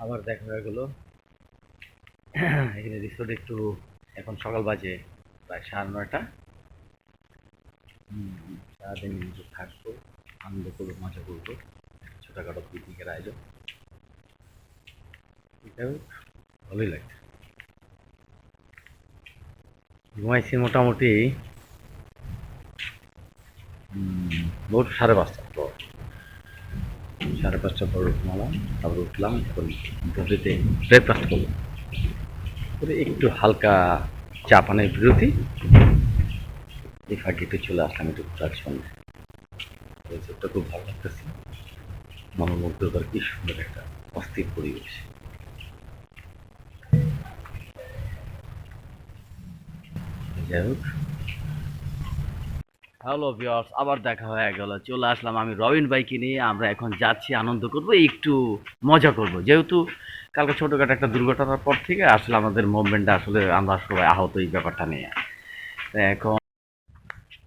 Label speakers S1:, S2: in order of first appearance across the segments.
S1: আবার দেখা হয়ে গেল। এখানে রিসোর্ট একটু এখন সকাল বাজে প্রায় 9:30। সারাদিন কিন্তু থাকবো, আনন্দ করবো, মজা করবো, ছোটখাটো পিকনিকের আয়োজন। এটাও ভালোই লাগছে। ঘুমাইছি মোটামুটি ভোর 5:30টার পর। 5:30টার পর ঘুমালাম, তারপর উঠলাম, এখন বডিতে ব্রেকফাস্ট করলাম করে একটু হালকা চা পানের বিরতি। এই ফাঁকিতে চলে আসলাম একটু ঘোরার জন্য। রিসোর্টটা খুব ভালো লাগতেছে, মনোমুগ্ধকর, কি সুন্দর একটা অস্থির পরিবেশ। যাই হোক, হ্যালো ভিউয়ার্স, আবার দেখা হয়ে গেল। চলে আসলাম আমি রবিন ভাইকে নিয়ে। আমরা এখন যাচ্ছি, আনন্দ করব, একটু মজা করব। যেহেতু কালকে ছোটোখাটো একটা দুর্ঘটনার পর থেকে আসলে আমাদের মুভমেন্টটা আসলে আমরা সবাই আহত এই ব্যাপারটা নিয়ে। তো এখন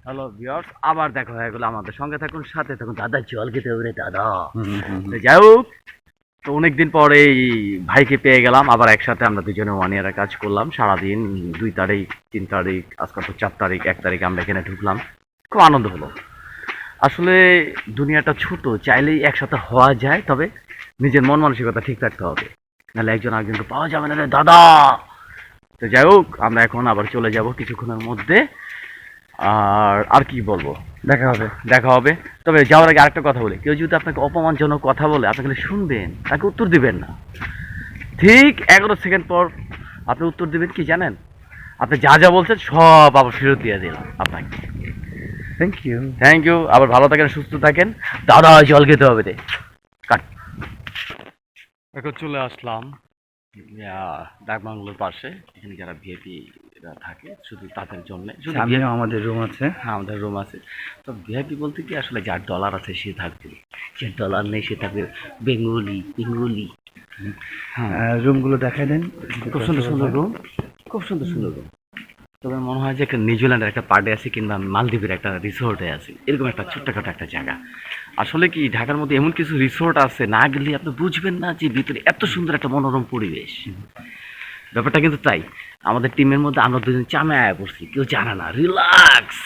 S1: হ্যালো ভিউয়ার্স, আবার দেখা হয়ে গেল। আমাদের সঙ্গে থাকুন, সাথে থাকুন। দাদা জল খেতে হবে রে দাদা। তো যাই হোক, তো অনেকদিন পর এই ভাইকে পেয়ে গেলাম আবার একসাথে। আমরা দুজনে 1 ইয়ারের কাজ করলাম সারাদিন। 2 তারিখ, 3 তারিখ, আজকে তো 4 তারিখ, 1 তারিখ আমরা এখানে ঢুকলাম। খুব আনন্দ হলো। আসলে দুনিয়াটা ছোট, চাইলেই একসাথে হওয়া যায়, তবে নিজের মন মানসিকতা ঠিক রাখতে হবে, নাহলে একজন আরেকজনকে পাওয়া যাবে না রে দাদা। তো যাই হোক, আমরা এখন আবার চলে যাব কিছুক্ষণের মধ্যে। আর আর কি বলবো, দেখা হবে। তবে যাওয়ার আগে আরেকটা কথা বলি, কেউ যদি আপনাকে অপমানজনক কথা বলে, আপনি খালি শুনবেন, তাকে উত্তর দিবেন না। ঠিক 11 সেকেন্ড পর আপনি উত্তর দিবেন কি জানেন? আপনি যা যা বলছেন সব আবার ফেরত দিয়ে দিলাম আপনাকে। Thank you. আবার ভালো থাকেন, সুস্থ থাকেন। দাদা জল খেতে হবে রে। কাট। এখন চলে আসলাম ডাক বাংলোর পাশে। এখানে যারা ভিআইপি থাকে শুধু তাদের জন্য, শুধু
S2: আমাদের রুম আছে।
S1: হ্যাঁ, আমাদের রুম আছে। তো ভিআইপি বলতে কি, আসলে যার ডলার আছে সে থাকবে, যে ডলার নেই সে থাকবে বেঙ্গলি। হ্যাঁ,
S2: রুমগুলো দেখাই দেন।
S1: খুব সুন্দর সুন্দর রুম, খুব সুন্দর সুন্দর রুম। তবে মনে হয় যে একটা নিউজিল্যান্ডের একটা পার্টি আছে, কিংবা মালদ্বীপের একটা রিসোর্টে আছে, এরকম একটা ছোট্টখাটো একটা জায়গা। আসলে কি, ঢাকার মধ্যে এমন কিছু রিসোর্ট আছে, না গেলে আপনি বুঝবেন না যে ভিতরে এত সুন্দর একটা মনোরম পরিবেশ। ব্যাপারটা কিন্তু তাই। আমাদের টিমের মধ্যে আমরা দুজন চামে আয়া পড়ছি, কেউ জানে না, রিল্যাক্স।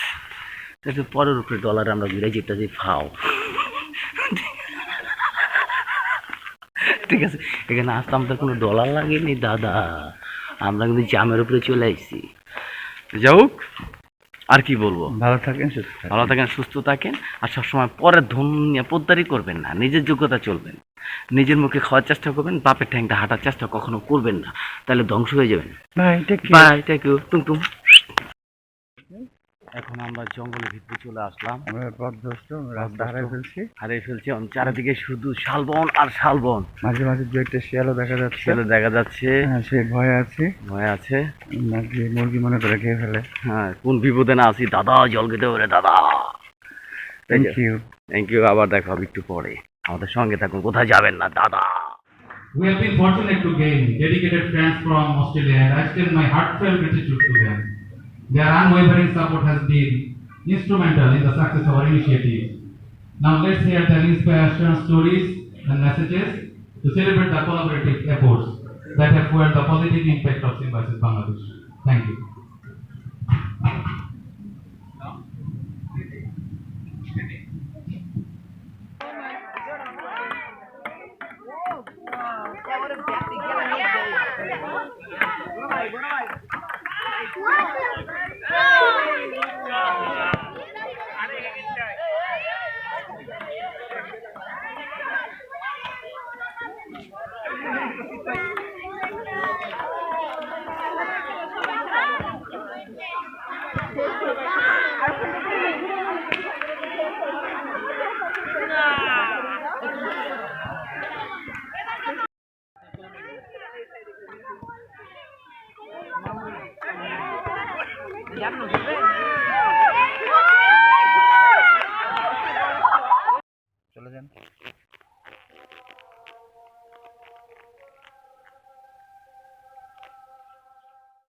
S1: পরের উপরে ডলারে আমরা ঘুরে যেতেছি ফাও। ঠিক আছে, এখানে আসতে আমাদের কোনো ডলার লাগেনি দাদা, আমরা কিন্তু জামের উপরে চলে আসছি। যাই হোক, আর কি বলবো,
S2: ভালো থাকেন,
S1: সুস্থ থাকেন। আর সবসময় পরের ধন নিয়ে পোদ্দারি করবেন না, নিজের যোগ্যতা চলবেন, নিজের মুখে খাওয়ার চেষ্টা করবেন, বাপের ঠ্যাংটা হাঁটার চেষ্টা কখনো করবেন না, তাহলে ধ্বংস হয়ে যাবেন। Bye, thank you, Tumtum. এখন আমরা জঙ্গলের ভিতরে চলে আসলাম।
S2: আমরা পথভ্রষ্ট, রাস্তা
S1: হারিয়ে ফেলছি। চারিদিকে শুধু শালবন আর শালবন।
S2: মাঝে মাঝে দু একটা শিয়ালও দেখা যাচ্ছে। হ্যাঁ, সে ভয় আছে নাকি মুরগি মনে করে খেয়ে ফেলে।
S1: হ্যাঁ, কোন বিপদে না আছি দাদা, জল খেতে পারে দাদা। Thank you. আবার দেখা হবে একটু পরে। আমাদের সঙ্গে থাকুন, কোথায় যাবেন না দাদা।
S3: We have been fortunate to gain dedicated friends from Australia, and I extend my heartfelt gratitude to them. Their unwavering support has been instrumental in the success of our initiative. Now let's hear the inspirational stories and messages to celebrate the collaborative efforts that have fueled the positive impact of Symbiosis Bangladesh. Thank you.
S2: চলে যান।